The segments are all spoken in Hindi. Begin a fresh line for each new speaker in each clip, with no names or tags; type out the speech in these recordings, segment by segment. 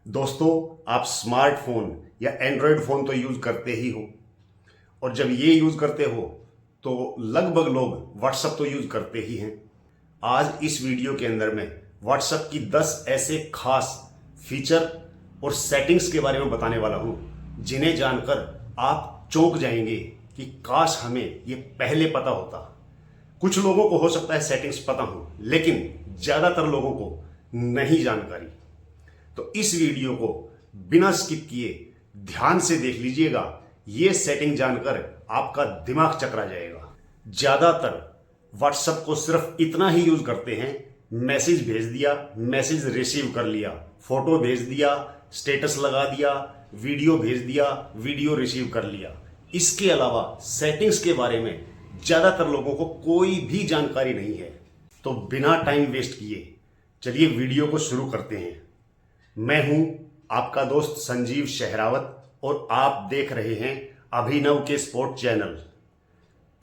दोस्तों, आप स्मार्टफोन या एंड्रॉयड फ़ोन तो यूज़ करते ही हो और जब ये यूज़ करते हो तो लगभग लोग व्हाट्सएप तो यूज़ करते ही हैं। आज इस वीडियो के अंदर मैं व्हाट्सएप की 10 ऐसे खास फीचर और सेटिंग्स के बारे में बताने वाला हूं जिन्हें जानकर आप चौंक जाएंगे कि काश हमें ये पहले पता होता। कुछ लोगों को हो सकता है सेटिंग्स पता हो, लेकिन ज़्यादातर लोगों को नहीं जानकारी। तो इस वीडियो को बिना स्किप किए ध्यान से देख लीजिएगा। ये सेटिंग जानकर आपका दिमाग चकरा जाएगा। ज्यादातर व्हाट्सएप को सिर्फ इतना ही यूज करते हैं, मैसेज भेज दिया, मैसेज रिसीव कर लिया, फोटो भेज दिया, स्टेटस लगा दिया, वीडियो भेज दिया, वीडियो रिसीव कर लिया। इसके अलावा सेटिंग्स के बारे में ज्यादातर लोगों को कोई भी जानकारी नहीं है। तो बिना टाइम वेस्ट किए चलिए वीडियो को शुरू करते हैं। मैं हूं आपका दोस्त संजीव शहरावत और आप देख रहे हैं अभिनव के स्पोर्ट चैनल।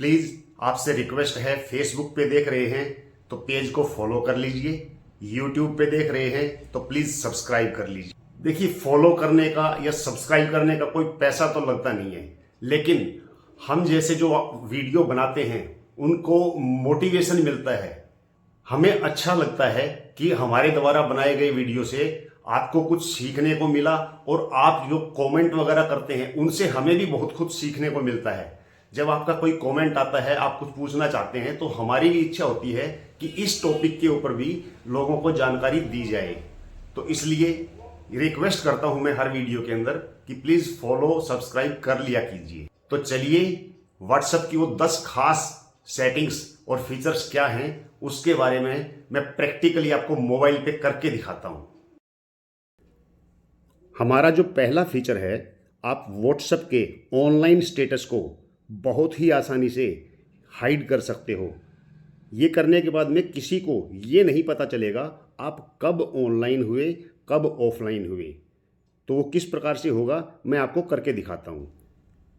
प्लीज आपसे रिक्वेस्ट है, फेसबुक पे देख रहे हैं तो पेज को फॉलो कर लीजिए, यूट्यूब पे देख रहे हैं तो प्लीज सब्सक्राइब कर लीजिए। देखिए, फॉलो करने का या सब्सक्राइब करने का कोई पैसा तो लगता नहीं है, लेकिन हम जैसे जो वीडियो बनाते हैं उनको मोटिवेशन मिलता है। हमें अच्छा लगता है कि हमारे द्वारा बनाए गए वीडियो से आपको कुछ सीखने को मिला और आप जो कमेंट वगैरह करते हैं उनसे हमें भी बहुत कुछ सीखने को मिलता है। जब आपका कोई कमेंट आता है, आप कुछ पूछना चाहते हैं, तो हमारी भी इच्छा होती है कि इस टॉपिक के ऊपर भी लोगों को जानकारी दी जाए। तो इसलिए रिक्वेस्ट करता हूं मैं हर वीडियो के अंदर कि प्लीज फॉलो सब्सक्राइब कर लिया कीजिए। तो चलिए व्हाट्सएप की वो 10 खास सेटिंग्स और फीचर्स क्या हैं उसके बारे में मैं प्रैक्टिकली आपको मोबाइल पे करके दिखाता हूं। हमारा जो पहला फीचर है, आप व्हाट्सएप के ऑनलाइन स्टेटस को बहुत ही आसानी से हाइड कर सकते हो। ये करने के बाद में किसी को ये नहीं पता चलेगा आप कब ऑनलाइन हुए, कब ऑफलाइन हुए। तो वो किस प्रकार से होगा मैं आपको करके दिखाता हूँ।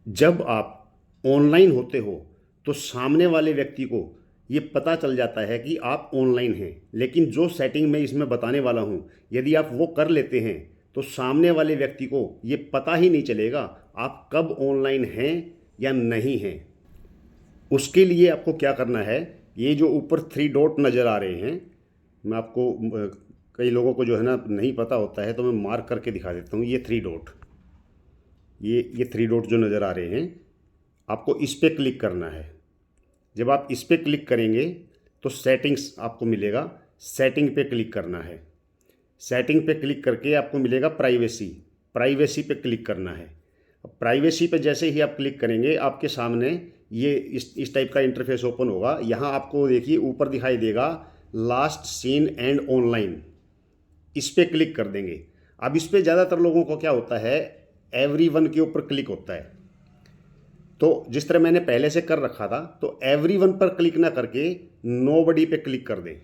जब आप ऑनलाइन होते हो तो सामने वाले व्यक्ति को ये पता चल जाता है कि आप ऑनलाइन हैं, लेकिन जो सेटिंग मैं इसमें बताने वाला हूँ यदि आप वो कर लेते हैं तो सामने वाले व्यक्ति को ये पता ही नहीं चलेगा आप कब ऑनलाइन हैं या नहीं हैं। उसके लिए आपको क्या करना है, ये जो ऊपर 3 डॉट नज़र आ रहे हैं, मैं आपको कई लोगों को जो है ना नहीं पता होता है तो मैं मार्क करके दिखा देता हूँ। ये 3 डॉट, ये 3 डॉट जो नज़र आ रहे हैं, आपको इस पर क्लिक करना है। जब आप इस पर क्लिक करेंगे तो सेटिंग्स आपको मिलेगा, सेटिंग पे क्लिक करना है। सेटिंग पे क्लिक करके आपको मिलेगा प्राइवेसी, प्राइवेसी पे क्लिक करना है। प्राइवेसी पे जैसे ही आप क्लिक करेंगे आपके सामने ये इस टाइप का इंटरफेस ओपन होगा। यहाँ आपको देखिए ऊपर दिखाई देगा लास्ट सीन एंड ऑनलाइन, इस पर क्लिक कर देंगे। अब इस पर ज़्यादातर लोगों को क्या होता है, एवरीवन के ऊपर क्लिक होता है। तो जिस तरह मैंने पहले से कर रखा था, तो एवरीवन पर क्लिक ना करके नोबडी पे क्लिक कर दें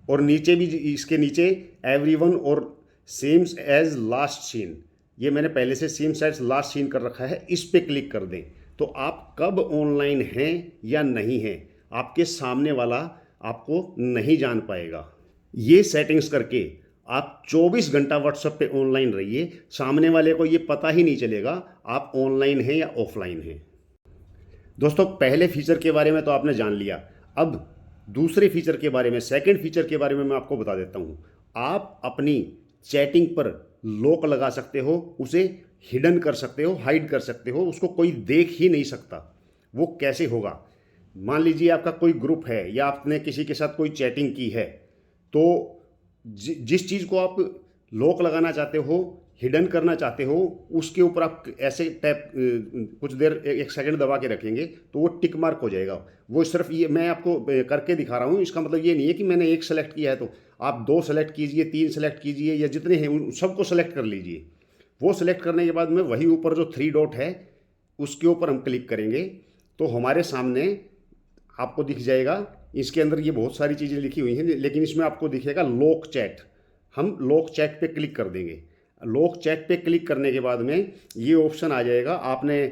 और नीचे भी इसके नीचे एवरीवन और सेम्स एज लास्ट सीन, ये मैंने पहले से सेम्स एज लास्ट सीन कर रखा है, इस पे क्लिक कर दें। तो आप कब ऑनलाइन हैं या नहीं हैं आपके सामने वाला आपको नहीं जान पाएगा। ये सेटिंग्स करके आप 24 घंटा व्हाट्सएप पे ऑनलाइन रहिए, सामने वाले को ये पता ही नहीं चलेगा आप ऑनलाइन हैं या ऑफलाइन हैं। दोस्तों, पहले फीचर के बारे में तो आपने जान लिया। अब दूसरे फीचर के बारे में, सेकंड फीचर के बारे में मैं आपको बता देता हूँ। आप अपनी चैटिंग पर लॉक लगा सकते हो, उसे हिडन कर सकते हो, हाइड कर सकते हो, उसको कोई देख ही नहीं सकता। वो कैसे होगा, मान लीजिए आपका कोई ग्रुप है या आपने किसी के साथ कोई चैटिंग की है, तो जिस चीज़ को आप लॉक लगाना चाहते हो, हिडन करना चाहते हो, उसके ऊपर आप ऐसे टैप कुछ देर 1 सेकंड दबा के रखेंगे तो वो टिक मार्क हो जाएगा। वो सिर्फ ये मैं आपको करके दिखा रहा हूँ, इसका मतलब ये नहीं है कि मैंने 1 सेलेक्ट किया है तो आप 2 सेलेक्ट कीजिए, 3 सेलेक्ट कीजिए, या जितने हैं उन सबको सेलेक्ट कर लीजिए। वो सेलेक्ट करने के बाद में वही ऊपर जो 3 डॉट है उसके ऊपर हम क्लिक करेंगे तो हमारे सामने आपको दिख जाएगा। इसके अंदर ये बहुत सारी चीज़ें लिखी हुई हैं, लेकिन इसमें आपको दिखेगा लॉक चैट। हम लॉक चैट पे क्लिक कर देंगे। लॉक चैट पे क्लिक करने के बाद में ये ऑप्शन आ जाएगा, आपने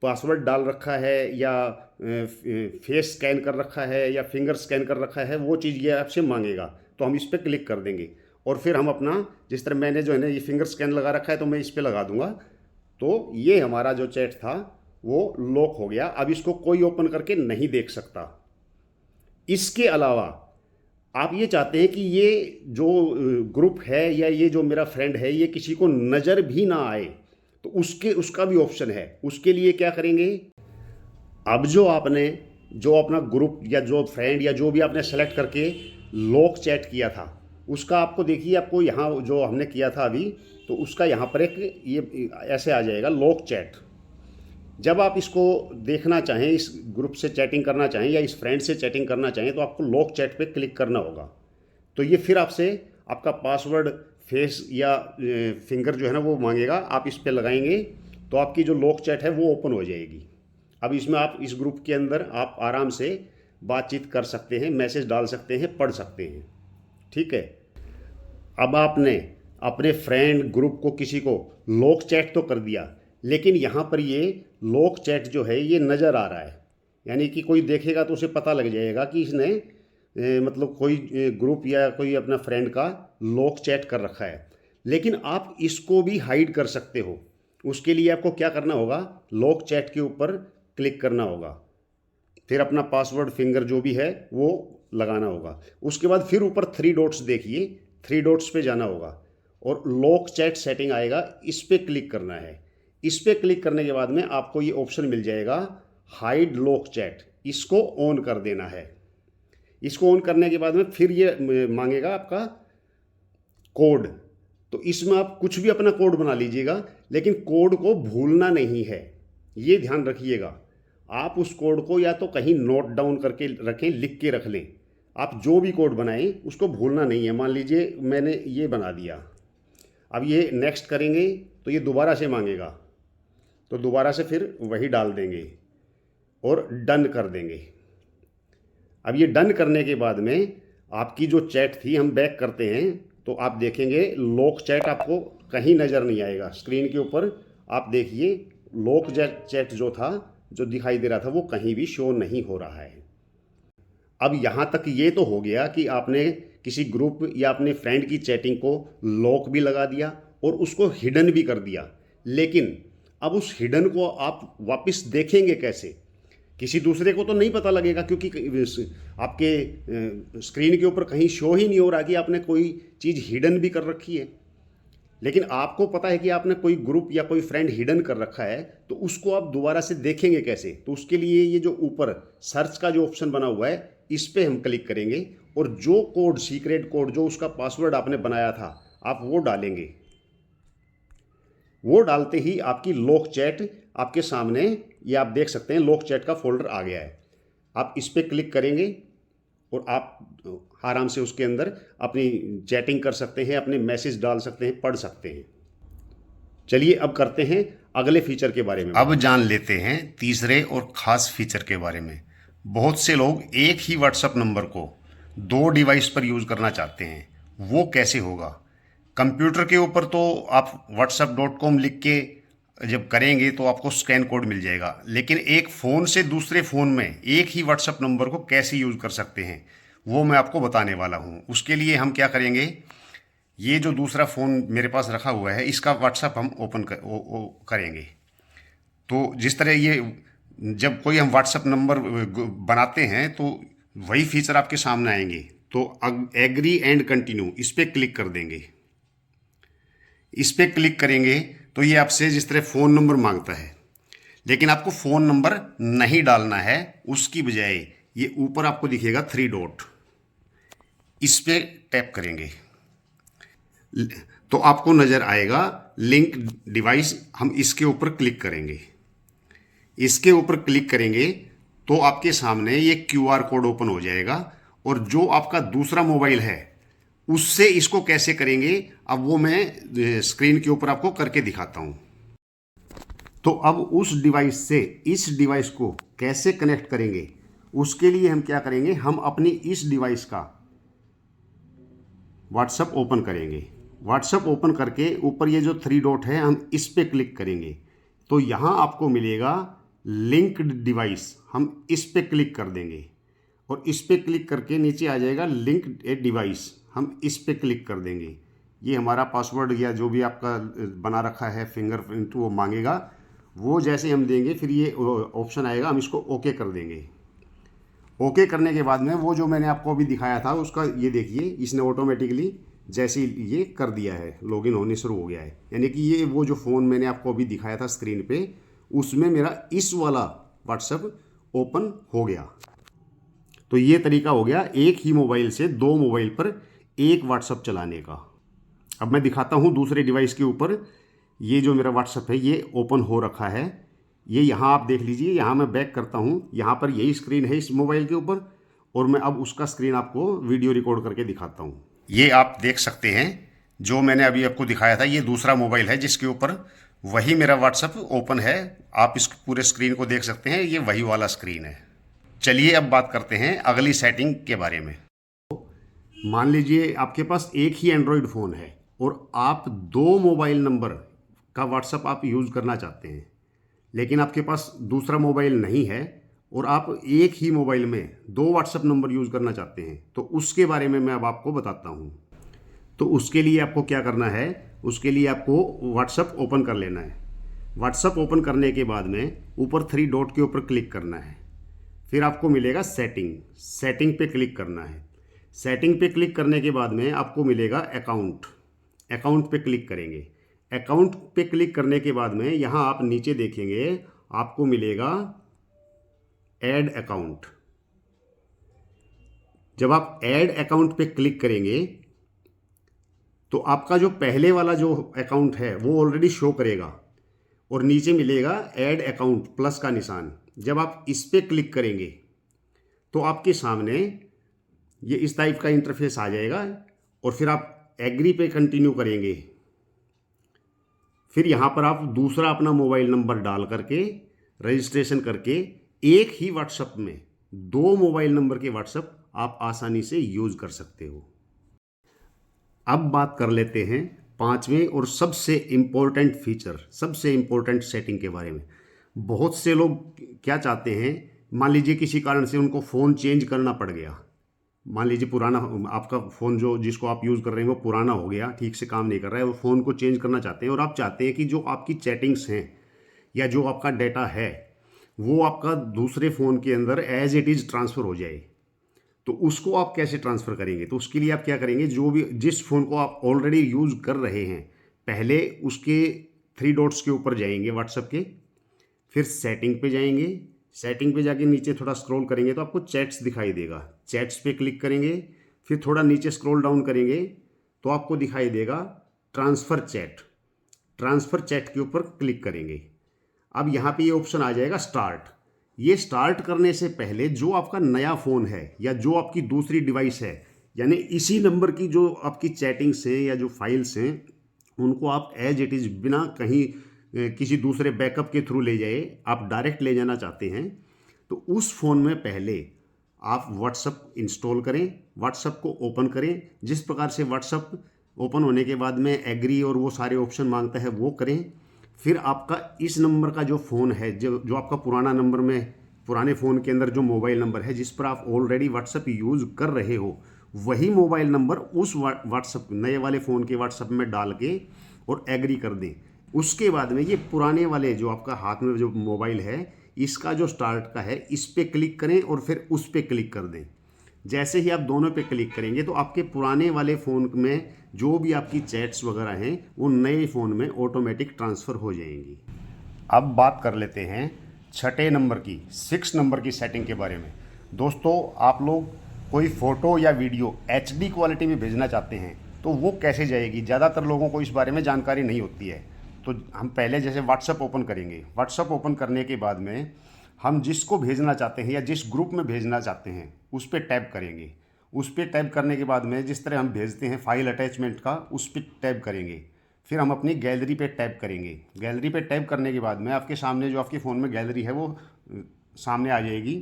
पासवर्ड डाल रखा है या फेस स्कैन कर रखा है या फिंगर स्कैन कर रखा है, वो चीज़ ये आपसे मांगेगा। तो हम इस पर क्लिक कर देंगे और फिर हम अपना, जिस तरह मैंने जो है ना ये फिंगर स्कैन लगा रखा है तो मैं इस पर लगा दूंगा, तो ये हमारा जो चैट था वो लॉक हो गया। अब इसको कोई ओपन करके नहीं देख सकता। इसके अलावा आप ये चाहते हैं कि ये जो ग्रुप है या ये जो मेरा फ्रेंड है ये किसी को नज़र भी ना आए, तो उसका भी ऑप्शन है। उसके लिए क्या करेंगे, अब जो आपने जो अपना ग्रुप या जो फ्रेंड या जो भी आपने सेलेक्ट करके लॉक चैट किया था, उसका आपको देखिए, आपको यहाँ जो हमने किया था अभी, तो उसका यहाँ पर एक ये ऐसे आ जाएगा लॉक चैट। जब आप इसको देखना चाहें, इस ग्रुप से चैटिंग करना चाहें या इस फ्रेंड से चैटिंग करना चाहें, तो आपको लॉक चैट पे क्लिक करना होगा। तो ये फिर आपसे आपका पासवर्ड, फेस या फिंगर जो है ना वो मांगेगा। आप इस पे लगाएंगे तो आपकी जो लॉक चैट है वो ओपन हो जाएगी। अब इसमें आप इस ग्रुप के अंदर आप आराम से बातचीत कर सकते हैं, मैसेज डाल सकते हैं, पढ़ सकते हैं। ठीक है। अब आपने अपने फ्रेंड ग्रुप को किसी को लॉक चैट तो कर दिया, लेकिन यहाँ पर ये लॉक चैट जो है ये नज़र आ रहा है, यानी कि कोई देखेगा तो उसे पता लग जाएगा कि इसने मतलब कोई ग्रुप या कोई अपना फ्रेंड का लॉक चैट कर रखा है। लेकिन आप इसको भी हाइड कर सकते हो। उसके लिए आपको क्या करना होगा, लॉक चैट के ऊपर क्लिक करना होगा, फिर अपना पासवर्ड, फिंगर जो भी है वो लगाना होगा। उसके बाद फिर ऊपर 3 डॉट्स देखिए, 3 डॉट्स पे जाना होगा और लॉक चैट सेटिंग आएगा, इस पर क्लिक करना है। इस पर क्लिक करने के बाद में आपको ये ऑप्शन मिल जाएगा हाइड लॉक चैट, इसको ऑन कर देना है। इसको ऑन करने के बाद में फिर ये मांगेगा आपका कोड, तो इसमें आप कुछ भी अपना कोड बना लीजिएगा, लेकिन कोड को भूलना नहीं है, ये ध्यान रखिएगा। आप उस कोड को या तो कहीं नोट डाउन करके रखें, लिख के रख लें। आप जो भी कोड बनाएं उसको भूलना नहीं है। मान लीजिए मैंने ये बना दिया, अब ये नेक्स्ट करेंगे तो ये दोबारा से मांगेगा, तो दोबारा से फिर वही डाल देंगे और डन कर देंगे। अब ये डन करने के बाद में आपकी जो चैट थी, हम बैक करते हैं तो आप देखेंगे लॉक चैट आपको कहीं नज़र नहीं आएगा। स्क्रीन के ऊपर आप देखिए लॉक चैट जो था, जो दिखाई दे रहा था, वो कहीं भी शो नहीं हो रहा है। अब यहाँ तक ये तो हो गया कि आपने किसी ग्रुप या अपने फ्रेंड की चैटिंग को लॉक भी लगा दिया और उसको हिडन भी कर दिया। लेकिन अब उस हिडन को आप वापस देखेंगे कैसे? किसी दूसरे को तो नहीं पता लगेगा, क्योंकि आपके स्क्रीन के ऊपर कहीं शो ही नहीं हो रहा कि आपने कोई चीज़ हिडन भी कर रखी है। लेकिन आपको पता है कि आपने कोई ग्रुप या कोई फ्रेंड हिडन कर रखा है, तो उसको आप दोबारा से देखेंगे कैसे? तो उसके लिए ये जो ऊपर सर्च का जो ऑप्शन बना हुआ है, इस पर हम क्लिक करेंगे और जो कोड, सीक्रेट कोड, जो उसका पासवर्ड आपने बनाया था, आप वो डालेंगे। वो डालते ही आपकी लॉक चैट आपके सामने, ये आप देख सकते हैं लॉक चैट का फोल्डर आ गया है। आप इस पर क्लिक करेंगे और आप आराम से उसके अंदर अपनी चैटिंग कर सकते हैं, अपने मैसेज डाल सकते हैं, पढ़ सकते हैं। चलिए अब करते हैं अगले फीचर के बारे में। अब जान लेते हैं तीसरे और ख़ास फीचर के बारे में। बहुत से लोग एक ही व्हाट्सएप नंबर को 2 डिवाइस पर यूज़ करना चाहते हैं। वो कैसे होगा? कंप्यूटर के ऊपर तो आप whatsapp.com लिख के जब करेंगे तो आपको स्कैन कोड मिल जाएगा, लेकिन एक फ़ोन से दूसरे फ़ोन में एक ही व्हाट्सएप नंबर को कैसे यूज़ कर सकते हैं, वो मैं आपको बताने वाला हूँ। उसके लिए हम क्या करेंगे, ये जो दूसरा फ़ोन मेरे पास रखा हुआ है, इसका व्हाट्सएप हम ओपन करेंगे। तो जिस तरह ये जब कोई हम व्हाट्सएप नंबर बनाते हैं तो वही फीचर आपके सामने आएंगे। तो एग्री एंड कंटिन्यू, इस पर क्लिक कर देंगे। इस पर क्लिक करेंगे तो ये आपसे जिस तरह फ़ोन नंबर मांगता है, लेकिन आपको फ़ोन नंबर नहीं डालना है। उसकी बजाय ये ऊपर आपको दिखेगा 3 डॉट, इस पर टैप करेंगे तो आपको नज़र आएगा लिंक डिवाइस। हम इसके ऊपर क्लिक करेंगे। इसके ऊपर क्लिक करेंगे तो आपके सामने ये QR कोड ओपन हो जाएगा, और जो आपका दूसरा मोबाइल है उससे इसको कैसे करेंगे, अब वो मैं स्क्रीन के ऊपर आपको करके दिखाता हूँ। तो अब उस डिवाइस से इस डिवाइस को कैसे कनेक्ट करेंगे, उसके लिए हम क्या करेंगे, हम अपनी इस डिवाइस का व्हाट्सएप ओपन करेंगे। व्हाट्सएप ओपन करके ऊपर ये जो 3 डॉट है, हम इस पर क्लिक करेंगे तो यहाँ आपको मिलेगा लिंक्ड डिवाइस। हम इस पर क्लिक कर देंगे और इस पर क्लिक करके नीचे आ जाएगा लिंक्ड ए डिवाइस। हम इस पे क्लिक कर देंगे। ये हमारा पासवर्ड या जो भी आपका बना रखा है फिंगरप्रिंट वो मांगेगा, वो जैसे हम देंगे फिर ये ऑप्शन आएगा, हम इसको ओके कर देंगे। ओके करने के बाद में वो जो मैंने आपको अभी दिखाया था उसका ये देखिए, इसने ऑटोमेटिकली जैसे ही ये कर दिया है, लॉगिन होने शुरू हो गया है। यानी कि ये वो जो फ़ोन मैंने आपको अभी दिखाया था स्क्रीन पे, उसमें मेरा इस वाला व्हाट्सएप ओपन हो गया। तो ये तरीका हो गया एक ही मोबाइल से दो मोबाइल पर एक व्हाट्सएप चलाने का। अब मैं दिखाता हूँ दूसरे डिवाइस के ऊपर, ये जो मेरा व्हाट्सएप है ये ओपन हो रखा है। ये यहाँ आप देख लीजिए, यहाँ मैं बैक करता हूँ, यहाँ पर यही स्क्रीन है इस मोबाइल के ऊपर, और मैं अब उसका स्क्रीन आपको वीडियो रिकॉर्ड करके दिखाता हूँ। ये आप देख सकते हैं जो मैंने अभी आपको दिखाया था, ये दूसरा मोबाइल है जिसके ऊपर वही मेरा व्हाट्सएप ओपन है। आप इस पूरे स्क्रीन को देख सकते हैं, ये वही वाला स्क्रीन है। चलिए अब बात करते हैं अगली सेटिंग के बारे में। मान लीजिए आपके पास एक ही एंड्रॉयड फ़ोन है और आप दो मोबाइल नंबर का व्हाट्सएप आप यूज़ करना चाहते हैं, लेकिन आपके पास दूसरा मोबाइल नहीं है और आप एक ही मोबाइल में दो व्हाट्सएप नंबर यूज़ करना चाहते हैं, तो उसके बारे में मैं अब आपको बताता हूँ। तो उसके लिए आपको क्या करना है, उसके लिए आपको व्हाट्सएप ओपन कर लेना है। व्हाट्सएप ओपन करने के बाद में ऊपर थ्री डॉट के ऊपर क्लिक करना है, फिर आपको मिलेगा सेटिंग, सेटिंग पे क्लिक करना है। सेटिंग पे क्लिक करने के बाद में आपको मिलेगा अकाउंट, अकाउंट पे क्लिक करेंगे। अकाउंट पे क्लिक करने के बाद में यहाँ आप नीचे देखेंगे आपको मिलेगा ऐड अकाउंट। जब आप ऐड अकाउंट पे क्लिक करेंगे तो आपका जो पहले वाला जो अकाउंट है वो ऑलरेडी शो करेगा और नीचे मिलेगा ऐड अकाउंट प्लस का निशान। जब आप इस पे क्लिक करेंगे तो आपके सामने ये इस टाइप का इंटरफेस आ जाएगा और फिर आप एग्री पे कंटिन्यू करेंगे। फिर यहाँ पर आप दूसरा अपना मोबाइल नंबर डाल करके रजिस्ट्रेशन करके एक ही व्हाट्सएप में दो मोबाइल नंबर के व्हाट्सएप आप आसानी से यूज़ कर सकते हो। अब बात कर लेते हैं पांचवें और सबसे इम्पोर्टेंट फीचर, सबसे इम्पोर्टेंट सेटिंग के बारे में। बहुत से लोग क्या चाहते हैं, मान लीजिए किसी कारण से उनको फ़ोन चेंज करना पड़ गया, मान लीजिए पुराना आपका फ़ोन जो जिसको आप यूज़ कर रहे हैं वो पुराना हो गया, ठीक से काम नहीं कर रहा है, वो फ़ोन को चेंज करना चाहते हैं और आप चाहते हैं कि जो आपकी चैटिंग्स हैं या जो आपका डाटा है वो आपका दूसरे फ़ोन के अंदर एज इट इज़ ट्रांसफ़र हो जाए। तो उसको आप कैसे ट्रांसफ़र करेंगे, तो उसके लिए आप क्या करेंगे, जो भी जिस फ़ोन को आप ऑलरेडी यूज़ कर रहे हैं पहले उसके थ्री डॉट्स के ऊपर जाएंगे व्हाट्सएप के, फिर सेटिंग पे जाएंगे, सेटिंग पे जाके नीचे थोड़ा स्क्रॉल करेंगे तो आपको चैट्स दिखाई देगा, चैट्स पे क्लिक करेंगे, फिर थोड़ा नीचे स्क्रॉल डाउन करेंगे तो आपको दिखाई देगा ट्रांसफ़र चैट, ट्रांसफ़र चैट के ऊपर क्लिक करेंगे। अब यहाँ पे ये ऑप्शन आ जाएगा स्टार्ट। ये स्टार्ट करने से पहले जो आपका नया फ़ोन है या जो आपकी दूसरी डिवाइस है, यानी इसी नंबर की जो आपकी चैटिंग्स हैं या जो फाइल्स हैं उनको आप एज इट इज़ बिना कहीं किसी दूसरे बैकअप के थ्रू ले जाए, आप डायरेक्ट ले जाना चाहते हैं, तो उस फ़ोन में पहले आप व्हाट्सएप इंस्टॉल करें, व्हाट्सएप को ओपन करें। जिस प्रकार से व्हाट्सएप ओपन होने के बाद में एग्री और वो सारे ऑप्शन मांगता है वो करें। फिर आपका इस नंबर का जो फ़ोन है, जो आपका पुराना नंबर में पुराने फ़ोन के अंदर जो मोबाइल नंबर है जिस पर आप ऑलरेडी व्हाट्सएप यूज़ कर रहे हो, वही मोबाइल नंबर उस व्हाट्सएप नए वाले फ़ोन के व्हाट्सएप में डाल के और एग्री कर दें। उसके बाद में ये पुराने वाले जो आपका हाथ में जो मोबाइल है इसका जो स्टार्ट का है इस पे क्लिक करें और फिर उस पे क्लिक कर दें। जैसे ही आप दोनों पे क्लिक करेंगे तो आपके पुराने वाले फ़ोन में जो भी आपकी चैट्स वगैरह हैं वो नए फ़ोन में ऑटोमेटिक ट्रांसफ़र हो जाएंगी। अब बात कर लेते हैं छठे नंबर की, 6 नंबर की सेटिंग के बारे में। दोस्तों आप लोग कोई फ़ोटो या वीडियो HD क्वालिटी में भेजना चाहते हैं तो वो कैसे जाएगी, ज़्यादातर लोगों को इस बारे में जानकारी नहीं होती है। तो हम पहले जैसे व्हाट्सएप ओपन करेंगे, व्हाट्सएप ओपन करने के बाद में हम जिसको भेजना चाहते हैं या जिस ग्रुप में भेजना चाहते हैं उस पर टैप करेंगे। उस पर टैप करने के बाद में जिस तरह हम भेजते हैं फाइल अटैचमेंट का, उस पर टैप करेंगे। फिर हम अपनी गैलरी पे टैप करेंगे। गैलरी पे टैप करने के बाद में आपके सामने जो आपके फ़ोन में गैलरी है वो सामने आ जाएगी।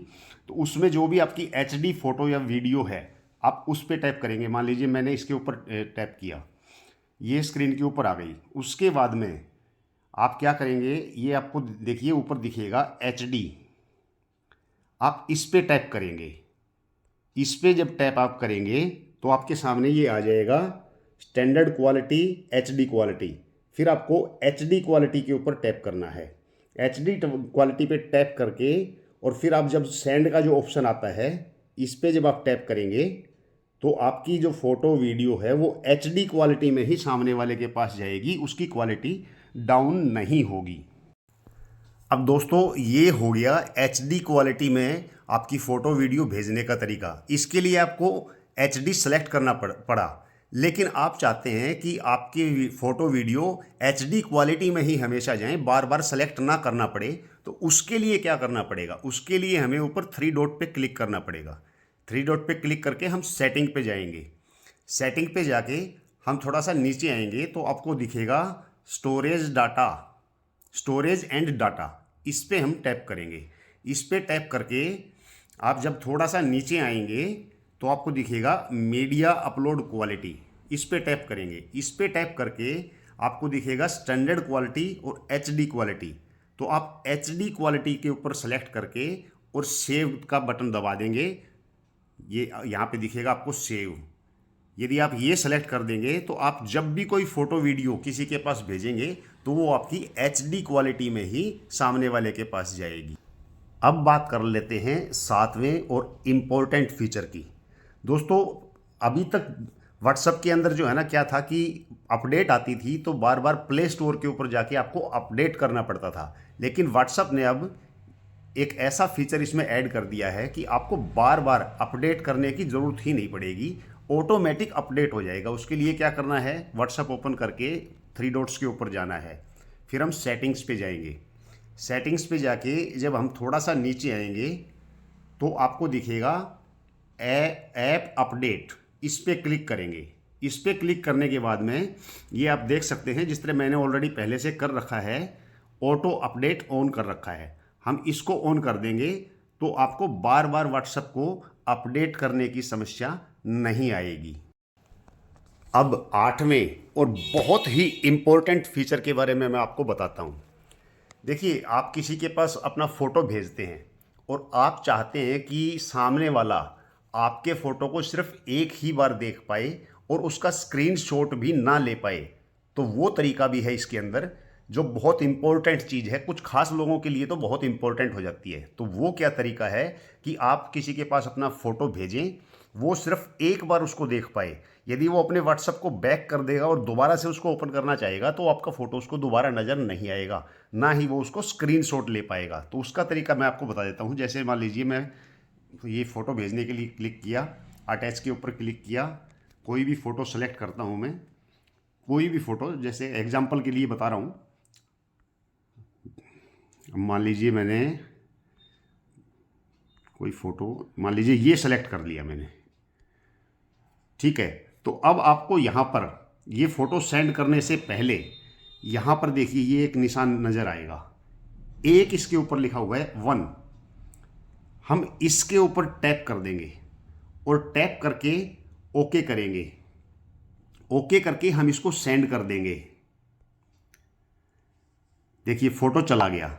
तो उसमें जो भी आपकी HD फ़ोटो या वीडियो है आप उस पर टैप करेंगे। मान लीजिए मैंने इसके ऊपर टैप किया, ये स्क्रीन के ऊपर आ गई। उसके बाद में आप क्या करेंगे, ये आपको देखिए ऊपर दिखेगा HD, आप इस पे टैप करेंगे। इस पे जब टैप आप करेंगे तो आपके सामने ये आ जाएगा स्टैंडर्ड क्वालिटी, एचडी क्वालिटी। फिर आपको एचडी क्वालिटी के ऊपर टैप करना है। एचडी क्वालिटी पे टैप करके और फिर आप जब सेंड का जो ऑप्शन आता है इस पे जब आप टैप करेंगे तो आपकी जो फ़ोटो वीडियो है वो एचडी क्वालिटी में ही सामने वाले के पास जाएगी, उसकी क्वालिटी डाउन नहीं होगी। अब दोस्तों ये हो गया एचडी क्वालिटी में आपकी फ़ोटो वीडियो भेजने का तरीका। इसके लिए आपको एचडी सेलेक्ट करना पड़ा, लेकिन आप चाहते हैं कि आपकी फ़ोटो वीडियो एचडी क्वालिटी में ही हमेशा जाएं, बार बार सेलेक्ट ना करना पड़े। तो उसके लिए क्या करना पड़ेगा, उसके लिए हमें ऊपर 3 डॉट पे क्लिक करना पड़ेगा। 3 डॉट पे क्लिक करके हम सेटिंग पे जाएंगे। सेटिंग पे जाके हम थोड़ा सा नीचे आएंगे तो आपको दिखेगा स्टोरेज एंड डाटा। इस पे हम टैप करेंगे। इस पे टैप करके आप जब थोड़ा सा नीचे आएंगे तो आपको दिखेगा मीडिया अपलोड क्वालिटी। इस पे टैप करेंगे। इस पे टैप करके आपको दिखेगा स्टैंडर्ड क्वालिटी और एचडी क्वालिटी। तो आप एचडी क्वालिटी के ऊपर सेलेक्ट करके और सेव का बटन दबा देंगे। ये यहाँ पे दिखेगा आपको सेव। यदि आप ये सेलेक्ट कर देंगे तो आप जब भी कोई फ़ोटो वीडियो किसी के पास भेजेंगे तो वो आपकी एचडी क्वालिटी में ही सामने वाले के पास जाएगी। अब बात कर लेते हैं 7वें और इम्पोर्टेंट फीचर की। दोस्तों अभी तक व्हाट्सएप के अंदर जो है ना क्या था कि अपडेट आती थी तो बार बार प्ले स्टोर के ऊपर जाके आपको अपडेट करना पड़ता था, लेकिन व्हाट्सएप ने अब एक ऐसा फीचर इसमें ऐड कर दिया है कि आपको बार बार अपडेट करने की ज़रूरत ही नहीं पड़ेगी, ऑटोमेटिक अपडेट हो जाएगा। उसके लिए क्या करना है, व्हाट्सएप ओपन करके 3 डॉट्स के ऊपर जाना है। फिर हम सेटिंग्स पे जाएंगे। सेटिंग्स पे जाके जब हम थोड़ा सा नीचे आएंगे तो आपको दिखेगा ऐप अपडेट। इस पे क्लिक करेंगे। इस पे क्लिक करने के बाद में ये आप देख सकते हैं जिस तरह मैंने ऑलरेडी पहले से कर रखा है, ऑटो अपडेट ऑन कर रखा है। हम इसको ऑन कर देंगे तो आपको बार बार व्हाट्सएप को अपडेट करने की समस्या नहीं आएगी। अब 8वें और बहुत ही इम्पोर्टेंट फीचर के बारे में मैं आपको बताता हूँ। देखिए, आप किसी के पास अपना फ़ोटो भेजते हैं और आप चाहते हैं कि सामने वाला आपके फ़ोटो को सिर्फ एक ही बार देख पाए और उसका स्क्रीनशॉट भी ना ले पाए। तो वो तरीका भी है इसके अंदर जो बहुत इंपॉर्टेंट चीज़ है, कुछ खास लोगों के लिए तो बहुत इंपॉर्टेंट हो जाती है। तो वो क्या तरीका है कि आप किसी के पास अपना फ़ोटो भेजें, वो सिर्फ एक बार उसको देख पाए। यदि वो अपने व्हाट्सएप को बैक कर देगा और दोबारा से उसको ओपन करना चाहेगा तो आपका फ़ोटो उसको दोबारा नज़र नहीं आएगा, ना ही वो उसको स्क्रीनशॉट ले पाएगा। तो उसका तरीका मैं आपको बता देता हूँ। जैसे मान लीजिए मैं ये फ़ोटो भेजने के लिए क्लिक किया, अटैच के ऊपर क्लिक किया, कोई भी फ़ोटो सेलेक्ट करता हूँ मैं, कोई भी फ़ोटो, जैसे एग्जांपल के लिए बता रहा हूँ। मान लीजिए मैंने कोई फ़ोटो, मान लीजिए ये सेलेक्ट कर लिया मैंने, ठीक है। तो अब आपको यहाँ पर ये फ़ोटो सेंड करने से पहले यहाँ पर देखिए ये एक निशान नज़र आएगा, एक इसके ऊपर लिखा हुआ है 1। हम इसके ऊपर टैप कर देंगे और टैप करके ओके करेंगे। ओके करके हम इसको सेंड कर देंगे। देखिए फ़ोटो चला गया।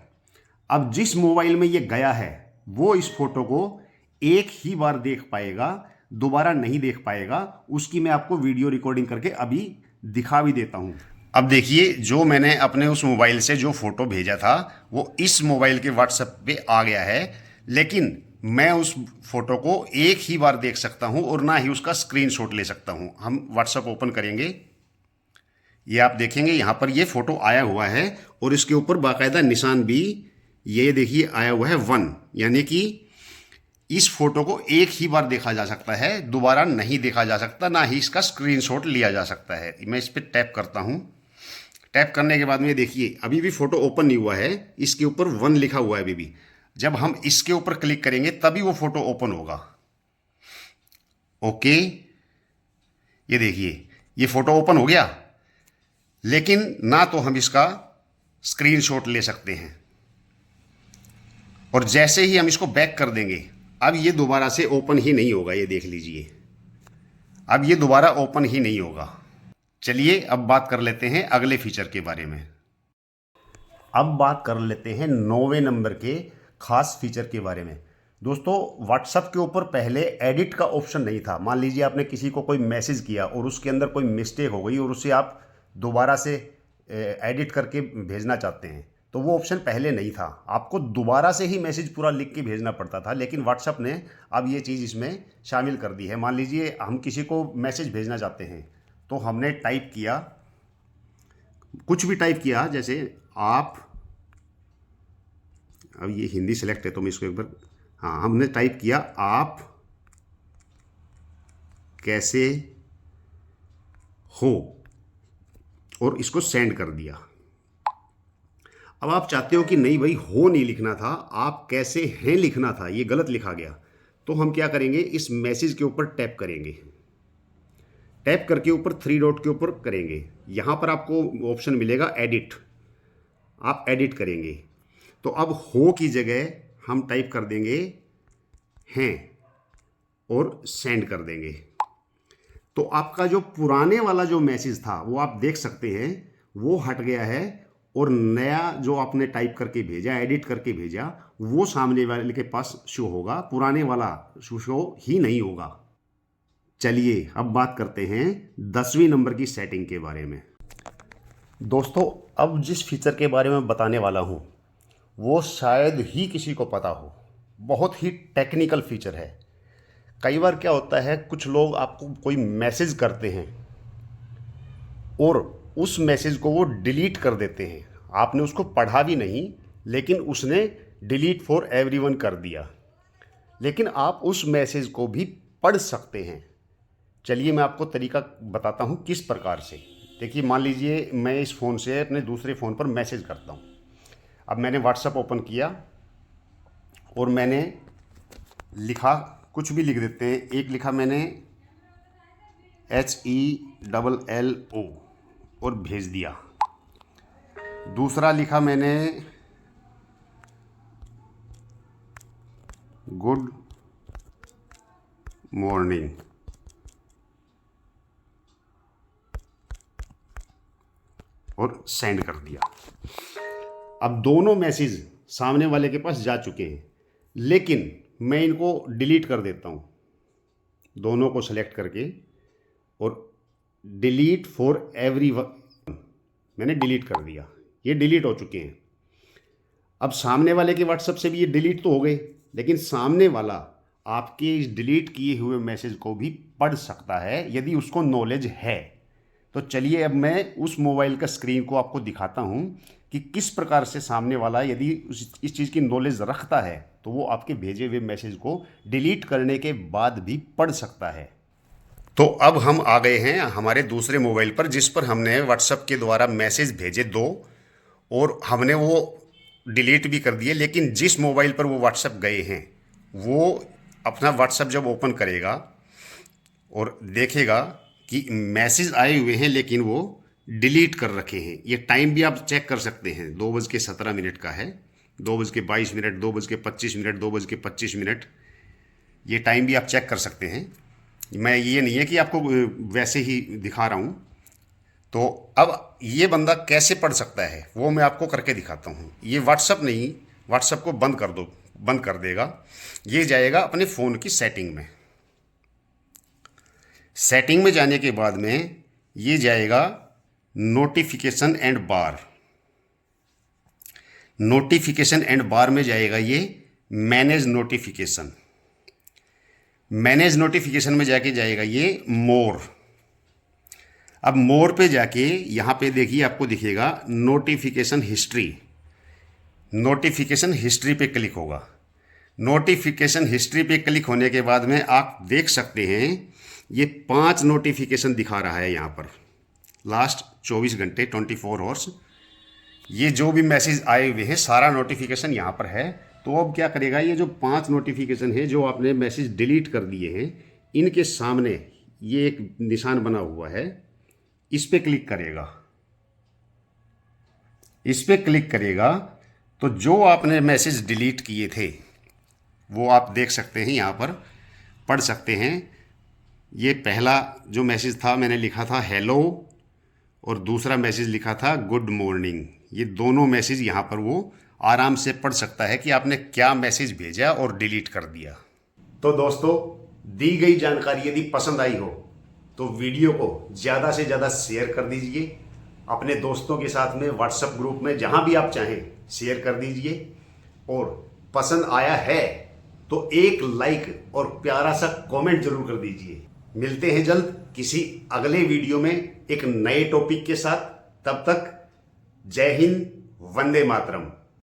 अब जिस मोबाइल में ये गया है वो इस फोटो को एक ही बार देख पाएगा, दोबारा नहीं देख पाएगा। उसकी मैं आपको वीडियो रिकॉर्डिंग करके अभी दिखा भी देता हूं। अब देखिए, जो मैंने अपने उस मोबाइल से जो फोटो भेजा था वो इस मोबाइल के व्हाट्सएप पे आ गया है, लेकिन मैं उस फोटो को एक ही बार देख सकता हूं और ना ही उसका स्क्रीनशॉट ले सकता हूं। हम व्हाट्सएप ओपन करेंगे, ये आप देखेंगे यहाँ पर ये फोटो आया हुआ है और इसके ऊपर बाकायदा निशान भी ये देखिए आया हुआ है 1, यानी कि इस फोटो को एक ही बार देखा जा सकता है, दोबारा नहीं देखा जा सकता, ना ही इसका स्क्रीनशॉट लिया जा सकता है। मैं इस पर टैप करता हूँ। टैप करने के बाद में देखिए अभी भी फोटो ओपन नहीं हुआ है, इसके ऊपर 1 लिखा हुआ है अभी भी। जब हम इसके ऊपर क्लिक करेंगे तभी वो फोटो ओपन होगा। ओके, ये देखिए ये फोटो ओपन हो गया, लेकिन ना तो हम इसका स्क्रीनशॉट ले सकते हैं। और जैसे ही हम इसको बैक कर देंगे अब ये दोबारा से ओपन ही नहीं होगा। ये देख लीजिए, अब ये दोबारा ओपन ही नहीं होगा। चलिए अब बात कर लेते हैं अगले फीचर के बारे में। अब बात कर लेते हैं 9वें नंबर के खास फीचर के बारे में। दोस्तों व्हाट्सएप के ऊपर पहले एडिट का ऑप्शन नहीं था। मान लीजिए आपने किसी को कोई मैसेज किया और उसके अंदर कोई मिस्टेक हो गई और उसे आप दोबारा से एडिट करके भेजना चाहते हैं, तो वो ऑप्शन पहले नहीं था। आपको दोबारा से ही मैसेज पूरा लिख के भेजना पड़ता था, लेकिन व्हाट्सएप ने अब ये चीज़ इसमें शामिल कर दी है। मान लीजिए हम किसी को मैसेज भेजना चाहते हैं, तो हमने टाइप किया, कुछ भी टाइप किया, जैसे आप, अब ये हिंदी सेलेक्ट है तो मैं इसको एक बार, हाँ, हमने टाइप किया आप कैसे हो और इसको सेंड कर दिया। अब आप चाहते हो कि नहीं भाई, हो नहीं लिखना था, आप कैसे हैं लिखना था, ये गलत लिखा गया। तो हम क्या करेंगे, इस मैसेज के ऊपर टैप करेंगे, टैप करके ऊपर 3 डॉट के ऊपर करेंगे। यहाँ पर आपको ऑप्शन मिलेगा एडिट, आप एडिट करेंगे। तो अब हो की जगह हम टाइप कर देंगे हैं और सेंड कर देंगे। तो आपका जो पुराने वाला जो मैसेज था वो आप देख सकते हैं, वो हट गया है और नया जो आपने टाइप करके भेजा, एडिट करके भेजा, वो सामने वाले के पास शो होगा, पुराने वाला शो ही नहीं होगा। चलिए अब बात करते हैं 10वीं नंबर की सेटिंग के बारे में। दोस्तों अब जिस फीचर के बारे में बताने वाला हूँ वो शायद ही किसी को पता हो। बहुत ही टेक्निकल फीचर है। कई बार क्या होता है, कुछ लोग आपको कोई मैसेज करते हैं और उस मैसेज को वो डिलीट कर देते हैं। आपने उसको पढ़ा भी नहीं, लेकिन उसने डिलीट फॉर एवरीवन कर दिया। लेकिन आप उस मैसेज को भी पढ़ सकते हैं। चलिए मैं आपको तरीका बताता हूँ किस प्रकार से। देखिए, मान लीजिए मैं इस फ़ोन से अपने दूसरे फ़ोन पर मैसेज करता हूँ। अब मैंने व्हाट्सएप ओपन किया और मैंने लिखा, कुछ भी लिख देते हैं, एक लिखा मैंने HELLO और भेज दिया। दूसरा लिखा मैंने गुड मॉर्निंग और सेंड कर दिया। अब दोनों मैसेज सामने वाले के पास जा चुके हैं, लेकिन मैं इनको डिलीट कर देता हूँ, दोनों को सेलेक्ट करके, और डिलीट फॉर एवरीवन मैंने डिलीट कर दिया। ये डिलीट हो चुके हैं। अब सामने वाले के व्हाट्सएप से भी ये डिलीट तो हो गए, लेकिन सामने वाला आपके इस डिलीट किए हुए मैसेज को भी पढ़ सकता है यदि उसको नॉलेज है। तो चलिए अब मैं उस मोबाइल का स्क्रीन को आपको दिखाता हूँ कि किस प्रकार से सामने वाला यदि इस चीज़ की नॉलेज रखता है तो वो आपके भेजे हुए मैसेज को डिलीट करने के बाद भी पढ़ सकता है। तो अब हम आ गए हैं हमारे दूसरे मोबाइल पर, जिस पर हमने व्हाट्सएप के द्वारा मैसेज भेजे 2 और हमने वो डिलीट भी कर दिए। लेकिन जिस मोबाइल पर वो व्हाट्सएप गए हैं, वो अपना व्हाट्सएप जब ओपन करेगा और देखेगा कि मैसेज आए हुए हैं लेकिन वो डिलीट कर रखे हैं। ये टाइम भी आप चेक कर सकते हैं, 2:17 का है, 2:22, 2:25, 2:25। ये टाइम भी आप चेक कर सकते हैं। मैं ये नहीं है कि आपको वैसे ही दिखा रहा हूँ। तो अब ये बंदा कैसे पढ़ सकता है वो मैं आपको करके दिखाता हूँ। ये व्हाट्सएप नहीं, व्हाट्सएप को बंद कर दो, बंद कर देगा। ये जाएगा अपने फ़ोन की सेटिंग में। सेटिंग में जाने के बाद में ये जाएगा notification and bar. Notification and bar में जाएगा ये मैनेज नोटिफिकेशन। मैनेज नोटिफिकेशन में जाके जाएगा ये मोर। अब मोर पे जाके यहाँ पे देखिए, आपको दिखेगा नोटिफिकेशन हिस्ट्री। नोटिफिकेशन हिस्ट्री पे क्लिक होगा। नोटिफिकेशन हिस्ट्री पे क्लिक होने के बाद में आप देख सकते हैं ये 5 नोटिफिकेशन दिखा रहा है यहाँ पर, लास्ट 24 घंटे 24 आवर्स। ये जो भी मैसेज आए हुए हैं सारा नोटिफिकेशन यहाँ पर है। तो अब क्या करेगा, ये जो 5 नोटिफिकेशन है जो आपने मैसेज डिलीट कर दिए हैं, इनके सामने ये एक निशान बना हुआ है, इस पे क्लिक करेगा। इस पे क्लिक करेगा तो जो आपने मैसेज डिलीट किए थे वो आप देख सकते हैं, यहाँ पर पढ़ सकते हैं। ये पहला जो मैसेज था मैंने लिखा था हेलो और दूसरा मैसेज लिखा था गुड मॉर्निंग। ये दोनों मैसेज यहाँ पर वो आराम से पढ़ सकता है कि आपने क्या मैसेज भेजा और डिलीट कर दिया। तो दोस्तों, दी गई जानकारी यदि पसंद आई हो तो वीडियो को ज़्यादा से ज़्यादा शेयर कर दीजिए। अपने दोस्तों के साथ में व्हाट्सएप ग्रुप में जहां भी आप चाहें शेयर कर दीजिए। और पसंद आया है तो एक लाइक और प्यारा सा कमेंट जरूर कर दीजिए। मिलते हैं जल्द किसी अगले वीडियो में एक नए टॉपिक के साथ। तब तक जय हिंद, वंदे मातरम।